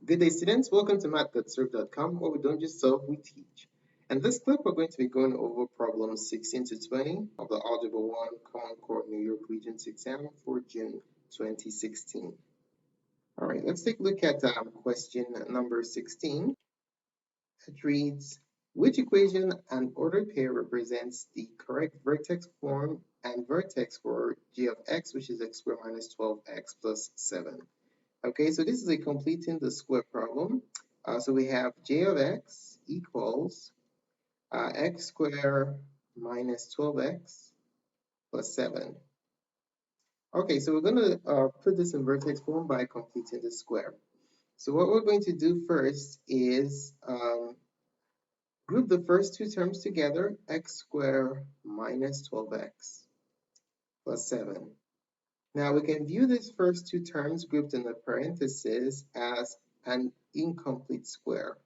Good day, students. Welcome to mathgotserved.com, where we don't just solve, we teach. In this clip, we're going to be going over problems 16 to 20 of the Algebra 1 Common Core New York Regents Exam for June 2016. All right, let's take a look at question number 16. It reads, which equation and ordered pair represents the correct vertex form and vertex for g of x, which is x squared minus 12x plus 7. Okay, so this is a completing the square problem. So we have j of x equals x squared minus 12x plus 7. Okay, so we're going to put this in vertex form by completing the square. So what we're going to do first is group the first two terms together, x squared minus 12x plus 7. Now we can view these first two terms grouped in the parentheses as an incomplete square.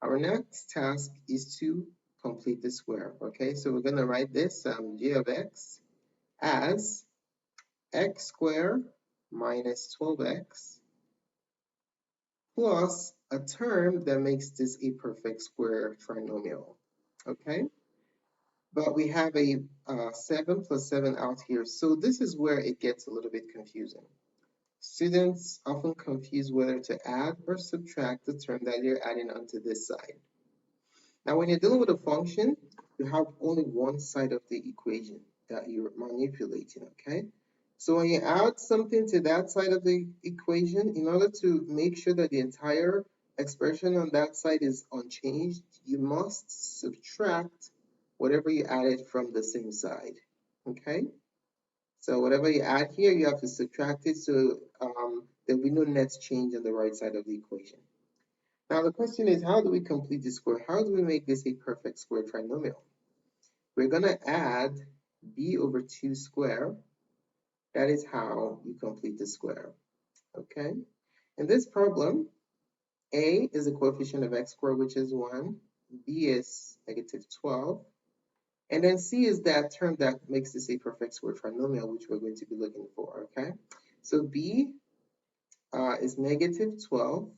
Our next task is to complete the square. Okay, so we're going to write this g of x as x squared minus 12x plus a term that makes this a perfect square trinomial. Okay, but we have a 7 plus 7 out here, so this is where it gets a little bit confusing. Students often confuse whether to add or subtract the term that you're adding onto this side. Now, when you're dealing with a function, you have only one side of the equation that you're manipulating, okay? So when you add something to that side of the equation, in order to make sure that the entire expression on that side is unchanged, you must subtract whatever you added from the same side, okay? So whatever you add here, you have to subtract it, so there'll be no net change on the right side of the equation. Now the question is, how do we complete the square? How do we make this a perfect square trinomial? We're going to add b over 2 squared. That is how you complete the square. Okay? In this problem, a is the coefficient of x squared, which is 1. b is negative 12. And then c is that term that makes this a perfect square trinomial, which we're going to be looking for. Okay? So b is negative 12.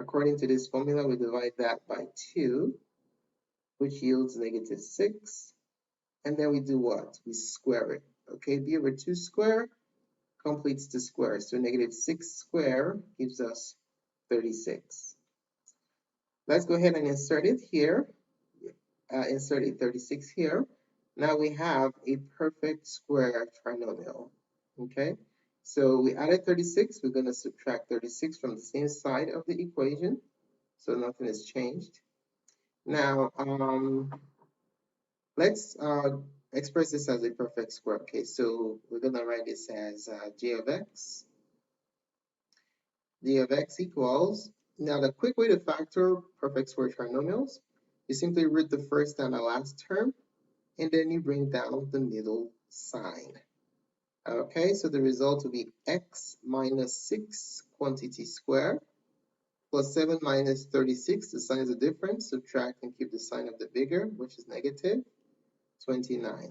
According to this formula, we divide that by 2, which yields negative 6. And then we do what? We square it. Okay, b over 2 squared completes the square. So negative 6 squared gives us 36. Let's go ahead and insert it here. Insert a 36 here. Now we have a perfect square trinomial. Okay, so we added 36. We're going to subtract 36 from the same side of the equation. So nothing has changed. Now, let's express this as a perfect square. Okay, so we're going to write this as g of x. g of x equals, now the quick way to factor perfect square trinomials, you simply root the first and the last term, and then you bring down the middle sign. Okay, so the result will be x minus 6 quantity squared plus 7 minus 36. The signs are different. Subtract and keep the sign of the bigger, which is negative 29.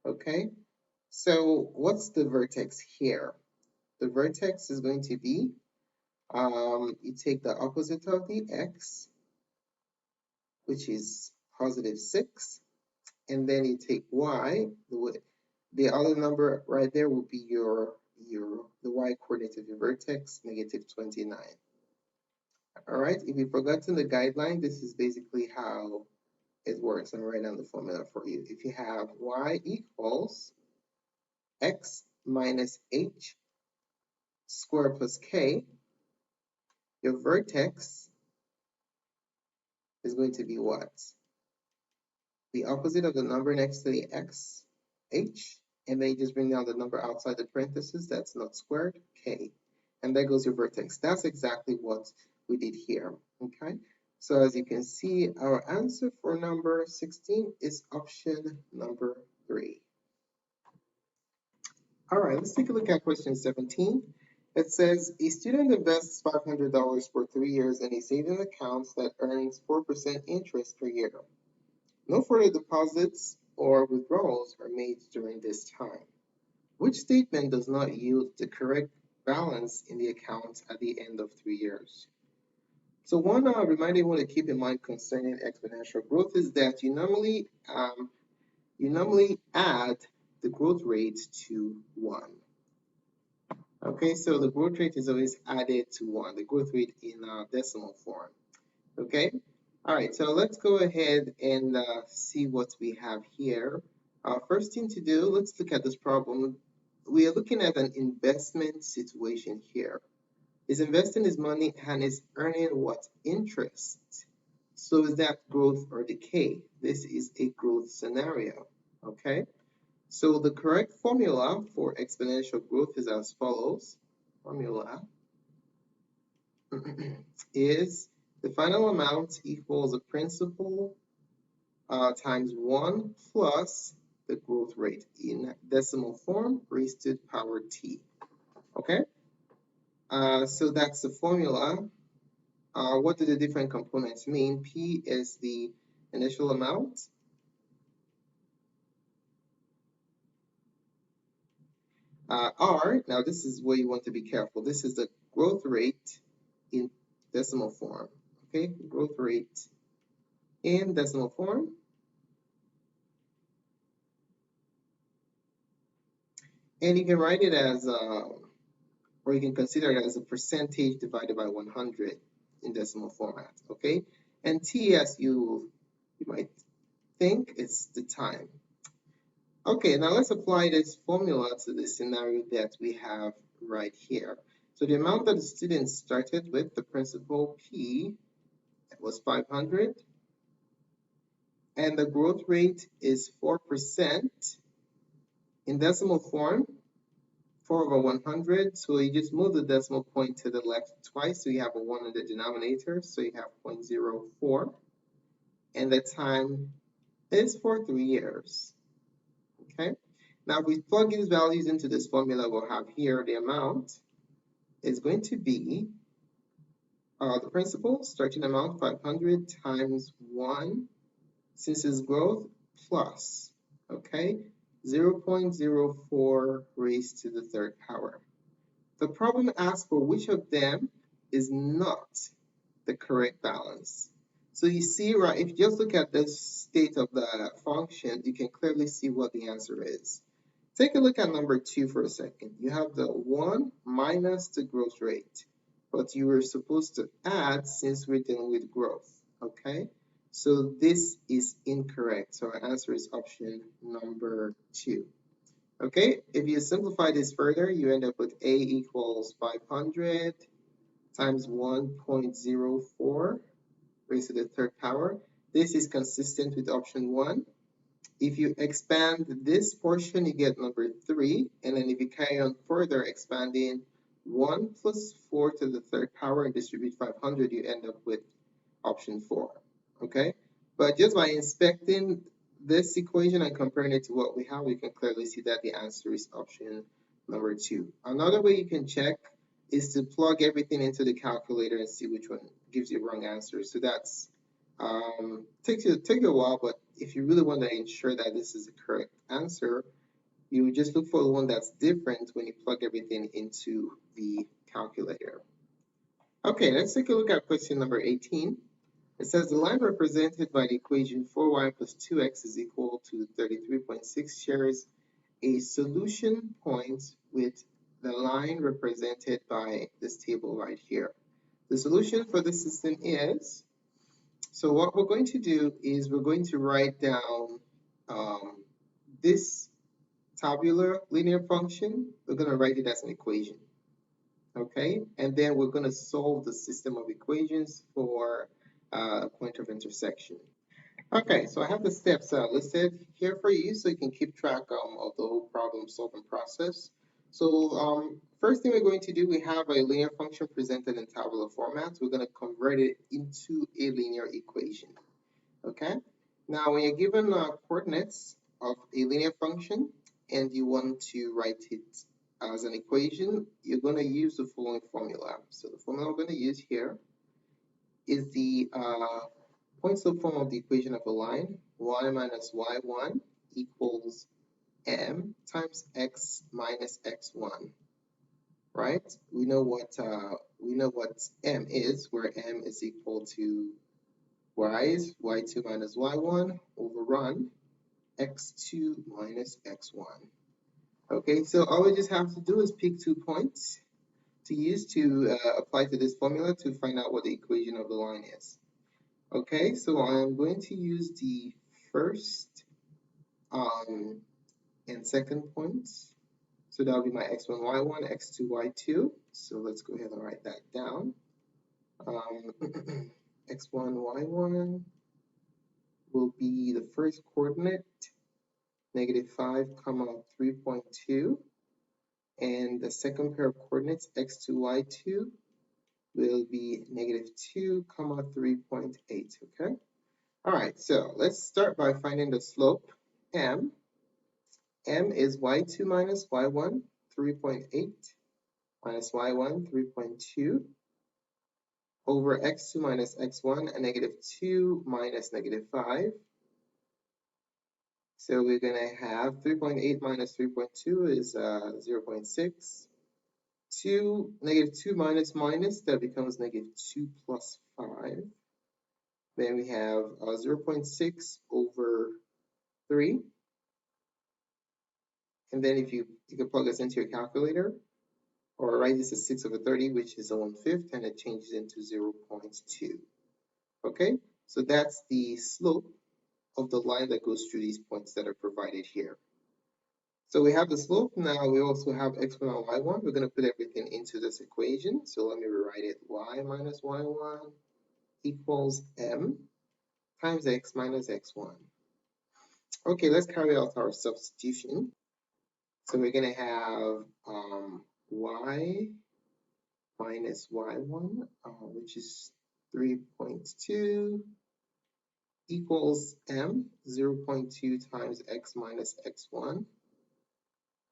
Okay, so what's the vertex here? The vertex is going to be, you take the opposite of the x, which is positive 6, and then you take y, the other number right there will be the y coordinate of your vertex, negative 29. All right, if you've forgotten the guideline, this is basically how it works. I'm writing down the formula for you. If you have y equals x minus h squared plus k, your vertex is going to be what? The opposite of the number next to the x, h, and then you just bring down the number outside the parentheses, that's not squared, k. And there goes your vertex. That's exactly what we did here, okay? So as you can see, our answer for number 16 is option number 3. All right, let's take a look at question 17. It says, a student invests $500 for 3 years in a savings account that earns 4% interest per year. No further deposits or withdrawals are made during this time. Which statement does not yield the correct balance in the account at the end of 3 years. So one reminder you want to keep in mind concerning exponential growth is that you normally add the growth rate to 1. Okay, so the growth rate is always added to 1, the growth rate in decimal form. Okay, all right, so let's go ahead and see what we have here. First thing to do, let's look at this problem. We are looking at an investment situation here. He's investing his money and is earning what? Interest. So is that growth or decay? This is a growth scenario, okay? So the correct formula for exponential growth is as follows. Formula is the final amount equals the principal times 1 plus the growth rate in decimal form raised to the power t. Okay? So that's the formula. What do the different components mean? P is the initial amount. R, now this is where you want to be careful. This is the growth rate in decimal form. Okay, growth rate in decimal form. And you can write it as, or you can consider it as a percentage divided by 100 in decimal format. Okay, and T, as you might think, is the time. Okay, now let's apply this formula to the scenario that we have right here. So the amount that the student started with, the principal P, was 500, and the growth rate is 4%. In decimal form, 4 over 100, so you just move the decimal point to the left twice, so you have a 1 in the denominator, so you have 0.04, and the time is for 3 years. Okay, now if we plug these values into this formula, we'll have here the amount is going to be the principal starting amount 500 times 1 since it's growth plus, okay, 0.04 raised to the third power. The problem asks for which of them is not the correct balance. So you see, right, if you just look at the state of the function, you can clearly see what the answer is. Take a look at number 2 for a second. You have the 1 minus the growth rate, but you were supposed to add since we're dealing with growth, okay? So this is incorrect. So our answer is option number 2. Okay, if you simplify this further, you end up with A equals 500 times 1.04 raised to the third power. This is consistent with option 1. If you expand this portion, you get number 3. And then if you carry on further expanding 1 plus 4 to the third power and distribute 500, you end up with option 4. Okay, but just by inspecting this equation and comparing it to what we have, we can clearly see that the answer is option number 2. Another way you can check is to plug everything into the calculator and see which one gives you wrong answer. So that's takes you a while, but if you really want to ensure that this is the correct answer, you would just look for the one that's different when you plug everything into the calculator. Okay, let's take a look at question number 18. It says the line represented by the equation 4y plus 2x is equal to 33.6 shares a solution point with the line represented by this table right here. The solution for this system is, so what we're going to do is we're going to write down this tabular linear function. We're going to write it as an equation. Okay, and then we're going to solve the system of equations for a point of intersection. Okay, so I have the steps listed here for you so you can keep track of the whole problem solving process. So first thing we're going to do, we have a linear function presented in tabular format. We're going to convert it into a linear equation. Okay, now when you're given coordinates of a linear function and you want to write it as an equation, you're going to use the following formula. So the formula I'm going to use here is the point slope form of the equation of a line. Y minus y1 equals m times x minus x1. right? We know what m is, where m is equal to y2 minus y1 over run x2 minus x1. Okay, so all we just have to do is pick 2 points to use to apply to this formula to find out what the equation of the line is. Okay, so I'm going to use the first and second points. So that will be my x1, y1, x2, y2. So let's go ahead and write that down. X1, y1 will be the first coordinate, -5, 3.2. And the second pair of coordinates, x2, y2, will be -2, 3.8, okay? All right, so let's start by finding the slope, m. M is y2 minus y1, 3.8, minus y1, 3.2, over x2 minus x1, a -2 minus -5. So we're going to have 3.8 minus 3.2 is 0.6. -2 minus minus, that becomes -2 plus 5. Then we have 0.6 over 3. And then if you can plug this into your calculator, or write this as 6 over 30, which is 1/5, and it changes into 0.2. Okay, so that's the slope of the line that goes through these points that are provided here. So we have the slope. Now we also have x1 and y1. We're going to put everything into this equation. So let me rewrite it. Y minus y1 equals m times x minus x1. Okay, let's carry out our substitution. So we're going to have y minus y1, which is 3.2, equals m, 0.2 times x minus x1.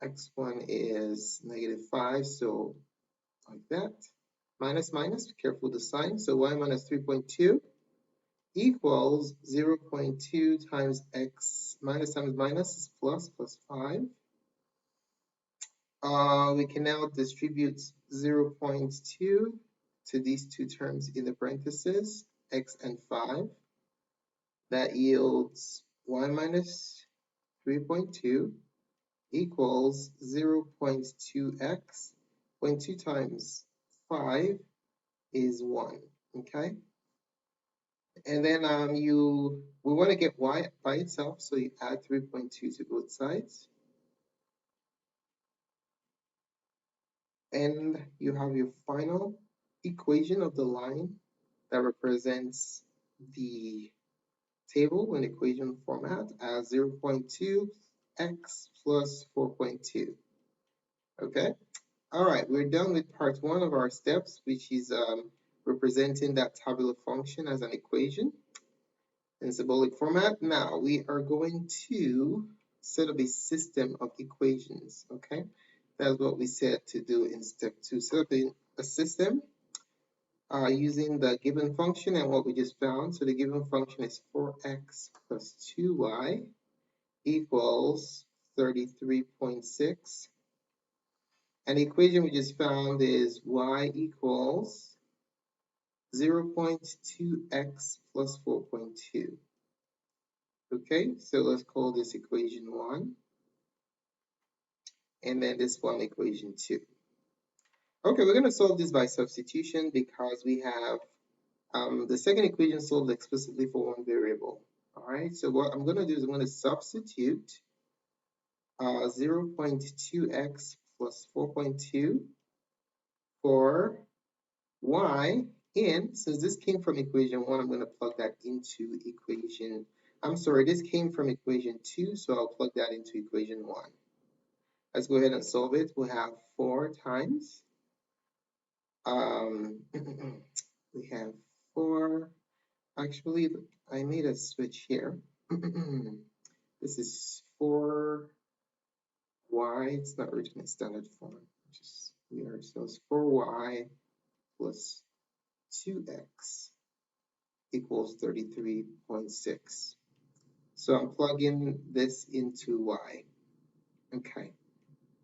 x1 is -5, so like that. Minus minus, be careful with the sign. So y minus 3.2 equals 0.2 times x minus times minus is plus 5. We can now distribute 0.2 to these two terms in the parentheses, x and 5. That yields y minus 3.2 equals 0.2x. 0.2 times 5 is 1, okay? And then we want to get y by itself, so you add 3.2 to both sides. And you have your final equation of the line that represents the table in equation format as 0.2x plus 4.2. Okay, all right, we're done with part 1 of our steps, which is representing that tabular function as an equation in symbolic format. Now we are going to set up a system of equations. Okay, that's what we said to do in step 2. Set up a system using the given function and what we just found. So the given function is 4x plus 2y equals 33.6. And the equation we just found is y equals 0.2x plus 4.2. Okay, so let's call this equation 1. And then this one equation 2. Okay, we're going to solve this by substitution because we have the second equation solved explicitly for one variable. All right, so what I'm going to do is I'm going to substitute 0.2x plus 4.2 for y in, since this came from equation 1, I'm going to plug that into equation, I'm sorry, this came from equation 2, so I'll plug that into equation 1. Let's go ahead and solve it. We'll have 4 times, we have 4, actually, I made a switch here. This is 4y, it's not written in standard form, just weird. So it's 4y plus 2x equals 33.6. So I'm plugging this into y. Okay.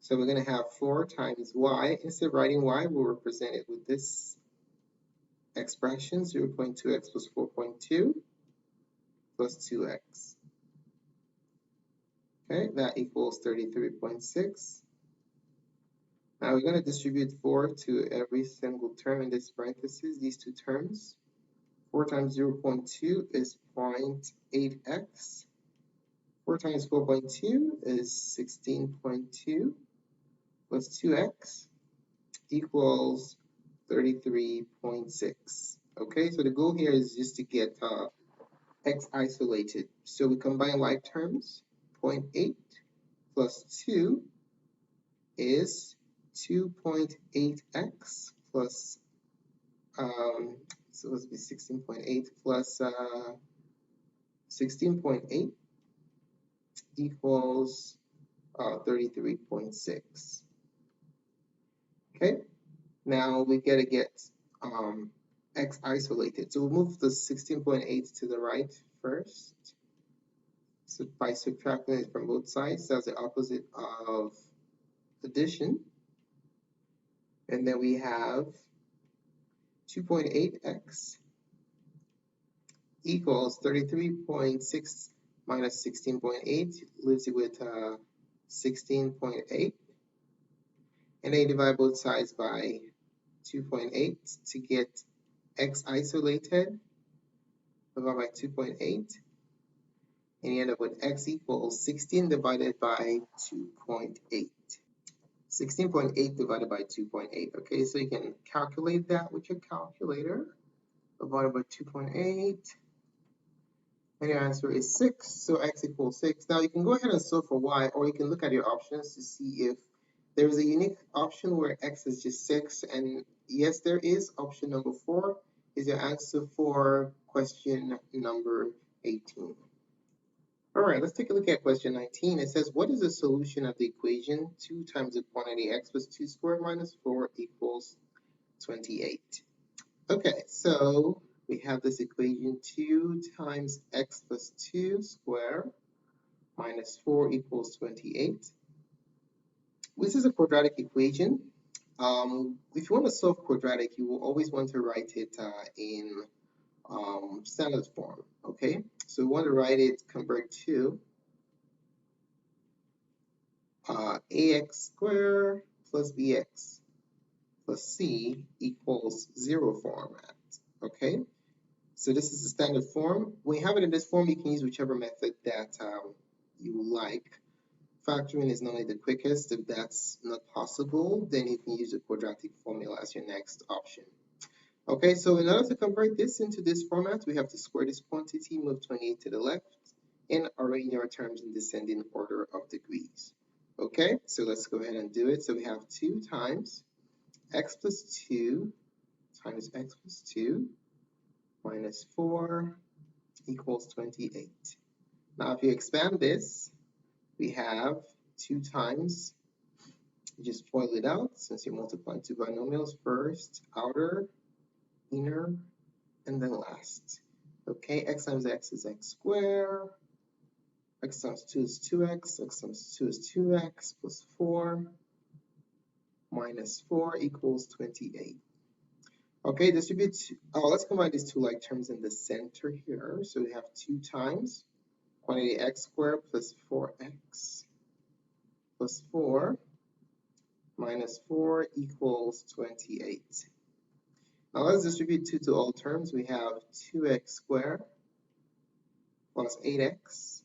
So we're going to have 4 times y. Instead of writing y, we'll represent it with this expression, 0.2x plus 4.2 plus 2x. Okay, that equals 33.6. Now we're going to distribute 4 to every single term in this parenthesis, these two terms. 4 times 0.2 is 0.8x. 4 times 4.2 is 16.2 plus 2x equals 33.6. Okay, so the goal here is just to get x isolated. So we combine like terms. 0.8 plus 2 is 2.8x plus, so let's be 16.8 plus 16.8 equals 33.6. Okay, now we gotta get x isolated. So we'll move the 16.8 to the right first. So by subtracting it from both sides, that's the opposite of addition. And then we have 2.8x equals 33.6 minus 16.8, leaves you with 16.8. And then you divide both sides by 2.8 to get x isolated. Divide by 2.8. And you end up with x equals 16 divided by 2.8. 16.8 divided by 2.8. Okay, so you can calculate that with your calculator. Divided by 2.8. And your answer is 6. So x equals 6. Now you can go ahead and solve for y, or you can look at your options to see if there is a unique option where x is just 6. And yes, there is. Option number 4 is your answer for question number 18. All right, let's take a look at question 19. It says, what is the solution of the equation 2 times the quantity x plus 2 squared minus 4 equals 28? Okay, so we have this equation 2 times x plus 2 squared minus 4 equals 28. This is a quadratic equation. If you want to solve quadratic, you will always want to write it in standard form, okay? So we want to write it, convert to ax squared plus bx plus c equals 0 format, okay? So this is the standard form. When you have it in this form, you can use whichever method that you like. Factoring is normally the quickest. If that's not possible, then you can use the quadratic formula as your next option. Okay, so in order to convert this into this format, we have to square this quantity, move 28 to the left, and arrange our terms in descending order of degrees. Okay, so let's go ahead and do it. So we have 2 times x plus 2 times x plus 2 minus 4 equals 28. Now, if you expand this, we have 2 times, you just FOIL it out since you're multiplying 2 binomials, first, outer, inner, and then last. Okay, x times x is x squared, x times 2 is 2x, x times 2 is 2x plus 4 minus 4 equals 28. Okay, distribute, let's combine these two like terms in the center here. So we have 2 times quantity x squared plus 4x plus 4 minus 4 equals 28. Now let's distribute 2 to all terms. We have 2x squared plus 8x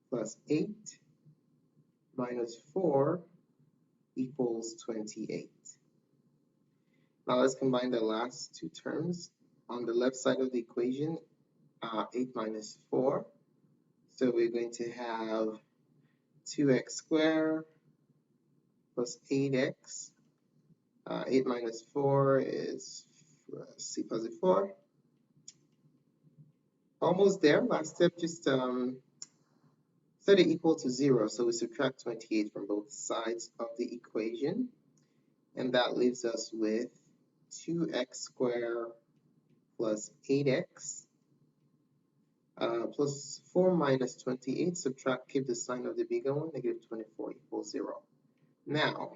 plus 8 minus 4 equals 28. Now let's combine the last 2 terms. On the left side of the equation, 8 minus 4. So we're going to have 2x squared plus 8x. 8 minus 4 is c positive 4. Almost there. Last step, just set it equal to 0. So we subtract 28 from both sides of the equation. And that leaves us with 2x squared plus 8x Plus 4 minus 28, subtract, keep the sign of the bigger one, negative 24 equals 0. Now,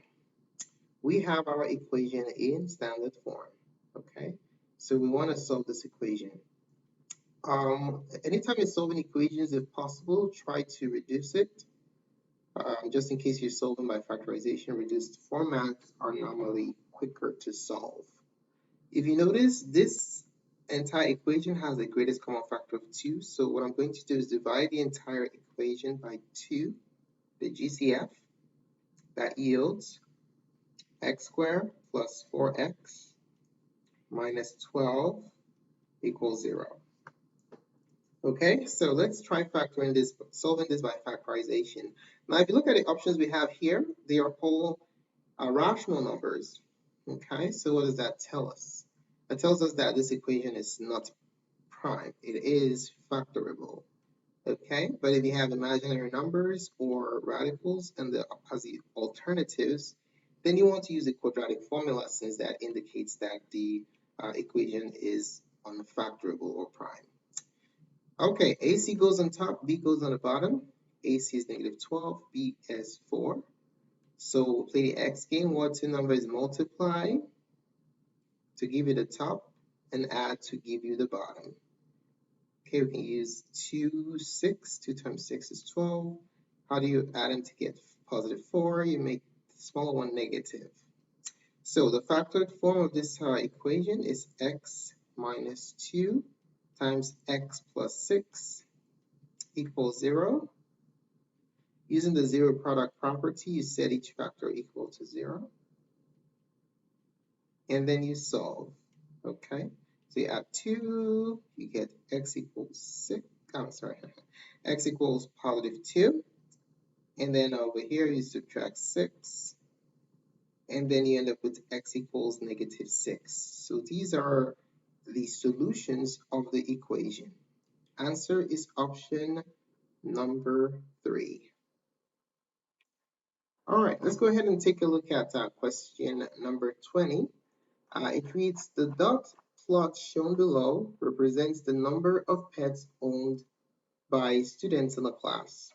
we have our equation in standard form, okay? So we want to solve this equation. Anytime you're solving equations, if possible, try to reduce it. Just in case you're solving by factorization, reduced formats are normally quicker to solve. If you notice, this entire equation has the greatest common factor of 2. So what I'm going to do is divide the entire equation by 2, the GCF. That yields x squared plus 4x minus 12 equals 0. Okay, so let's try factoring this, solving this by factorization. Now, if you look at the options we have here, they are all rational numbers. Okay, so what does that tell us? It tells us that this equation is not prime. It is factorable. Okay, but if you have imaginary numbers or radicals and as the alternatives, then you want to use the quadratic formula, since that indicates that the equation is unfactorable or prime. Okay, AC goes on top, B goes on the bottom. AC is negative 12, B is 4. So we'll play the X game. What two numbers multiply to give you the top and add to give you the bottom? Okay, we can use 2, 6. 2 times 6 is 12. How do you add them to get positive 4? You make the smaller one negative. So the factored form of this equation is x minus 2 times x plus 6 equals 0. Using the zero product property, you set each factor equal to 0. And then you solve. Okay, so you add 2, you get x equals 6. Oh, sorry, x equals positive 2. And then over here, you subtract 6. And then you end up with x equals negative 6. So these are the solutions of the equation. Answer is option number 3. All right, let's go ahead and take a look at question number 20. It reads, the dot plot shown below represents the number of pets owned by students in a class.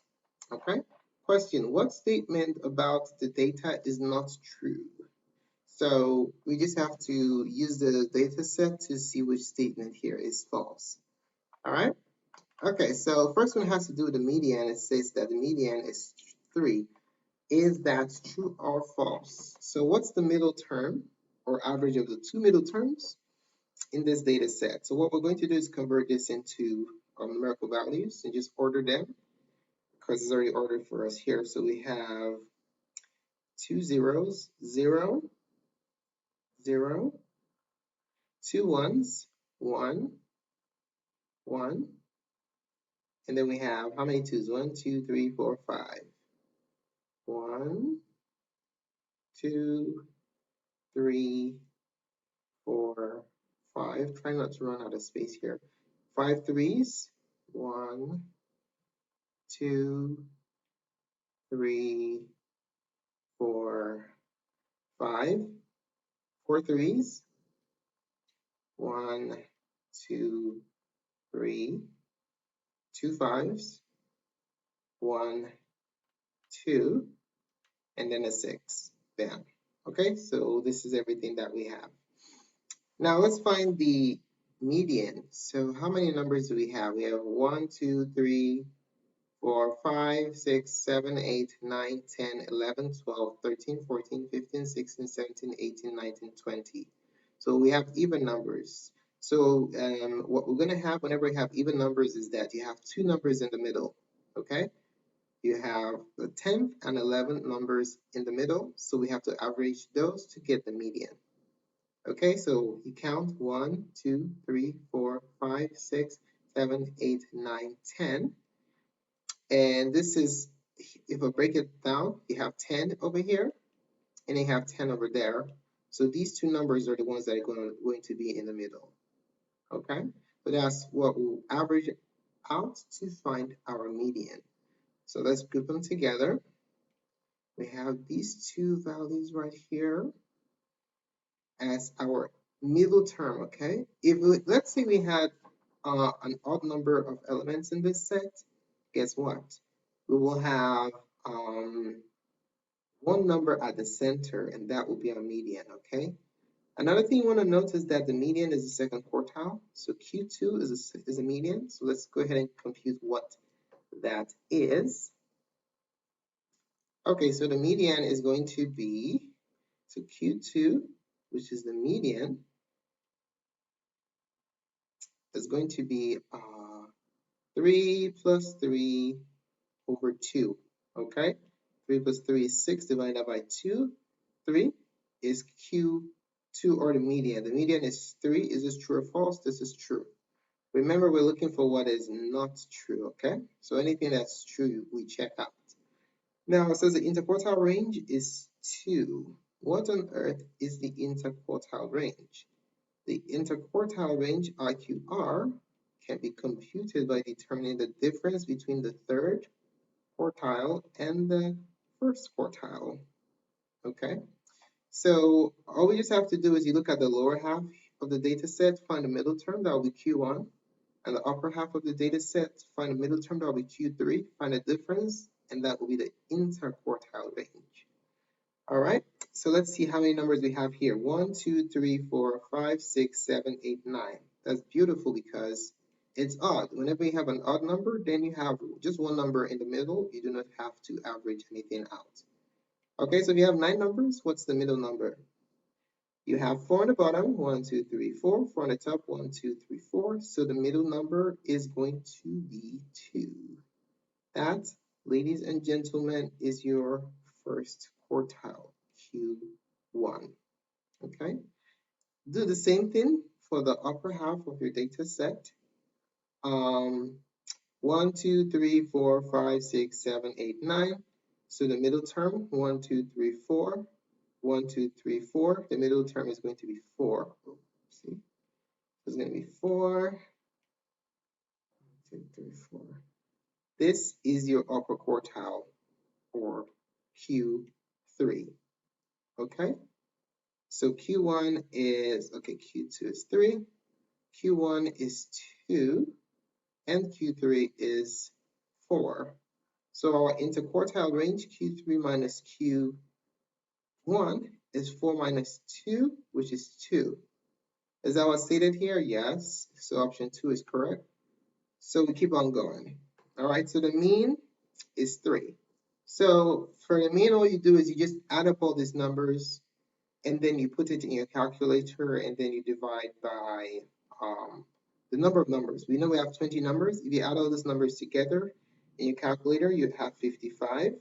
Okay, question, what statement about the data is not true? So we just have to use the data set to see which statement here is false. All right, okay, so first one has to do with the median. It says that the median is 3. Is that true or false? So what's the middle term or average of the two middle terms in this data set? So what we're going to do is convert this into numerical values and just order them, because it's already ordered for us here. So we have 2 zeros, 0, 0, 2 ones, 1, 1, and then we have how many 2s? 1, 2, 3, 4, 5. 1, 2, 3, 4, 5. Try not to run out of space here. 5 3s. 1, 2, 3, 4, 5. 4 3s. 1, 2, 3. 2 5s. 1, 2, and then a 6. Bam. Okay, so this is everything that we have. Now let's find the median. So how many numbers do we have? We have 1, 2, 3, 4, 5, 6, 7, 8, 9, 10, 11, 12, 13, 14, 15, 16, 17, 18, 19, 20. So we have even numbers. So what we're going to have whenever we have even numbers is that you have two numbers in the middle, okay? You have the 10th and 11th numbers in the middle, so we have to average those to get the median. Okay, so you count 1, 2, 3, 4, 5, 6, 7, 8, 9, 10. And this is, if I break it down, you have 10 over here and you have 10 over there. So these two numbers are the ones that are going to be in the middle. Okay, so that's what we'll average out to find our median. So let's group them together. We have these two values right here as our middle term, okay? If let's say we had an odd number of elements in this set, guess what? We will have one number at the center, and that will be our median, okay? Another thing you want to note is that the median is the second quartile. So Q2 is a median. So let's go ahead and compute what that is. Okay, so the median is going to be, so Q2, which is the median, is going to be 3 plus 3 over 2, okay? 3 plus 3 is 6 divided by 2. 3 is Q2 or the median. The median is 3. Is this true or false? This is true. Remember, we're looking for what is not true, okay? So anything that's true, we check out. Now, it says the interquartile range is 2. What on earth is the interquartile range? The interquartile range, IQR, can be computed by determining the difference between the third quartile and the first quartile, okay? So all we just have to do is you look at the lower half of the data set, find the middle term, that will be Q1, and the upper half of the data set, find the middle term, that will be Q3, find the difference, and that will be the interquartile range. All right, so let's see how many numbers we have here. 1, 2, 3, 4, 5, 6, 7, 8, 9. That's beautiful because it's odd. Whenever you have an odd number, then you have just one number in the middle. You do not have to average anything out. Okay, so if you have 9 numbers, what's the middle number? You have 4 on the bottom, 1, 2, 3, 4. 4 on the top, 1, 2, 3, 4. So the middle number is going to be 2. That, ladies and gentlemen, is your first quartile, Q1. Okay? Do the same thing for the upper half of your data set. 1, 2, 3, 4, 5, 6, 7, 8, 9. So the middle term, 1, 2, 3, 4. 1, 2, 3, 4. The middle term is going to be 4. See? It's going to be 4. 1, 2, 3, 4. This is your upper quartile, or Q3. Okay? So Q1 is, okay, Q2 is 3, Q1 is 2, and Q3 is 4. So our interquartile range, Q3 minus Q1, is 4 minus 2, which is 2. Is that what's stated here? Yes. So option 2 is correct. So we keep on going. All right, so the mean is 3. So for the mean, all you do is you just add up all these numbers, and then you put it in your calculator, and then you divide by the number of numbers. We know we have 20 numbers. If you add all those numbers together in your calculator, you'd have 55.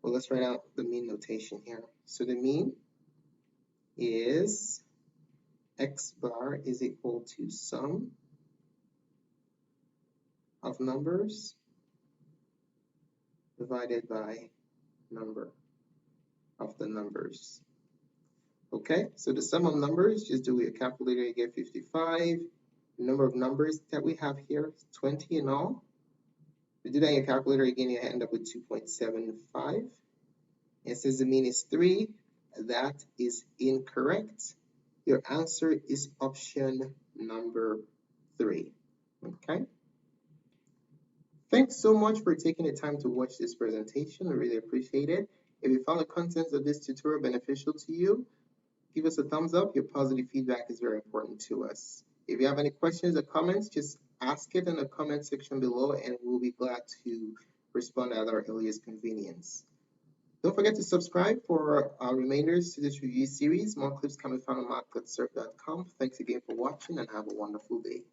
Well, let's write out the mean notation here. So the mean is x bar is equal to sum of numbers divided by number of the numbers. Okay, so the sum of numbers, just do your calculator, you get 55. The number of numbers that we have here is 20 in all. If you do that in your calculator again, you end up with 2.75. It says the mean is 3. That is incorrect. Your answer is option number 3. Okay. Thanks so much for taking the time to watch this presentation. I really appreciate it. If you found the contents of this tutorial beneficial to you, give us a thumbs up. Your positive feedback is very important to us. If you have any questions or comments, just ask it in the comment section below, and we'll be glad to respond at our earliest convenience. Don't forget to subscribe for our remainders to this review series. More clips can be found on mathgotserved.com. Thanks again for watching, and have a wonderful day.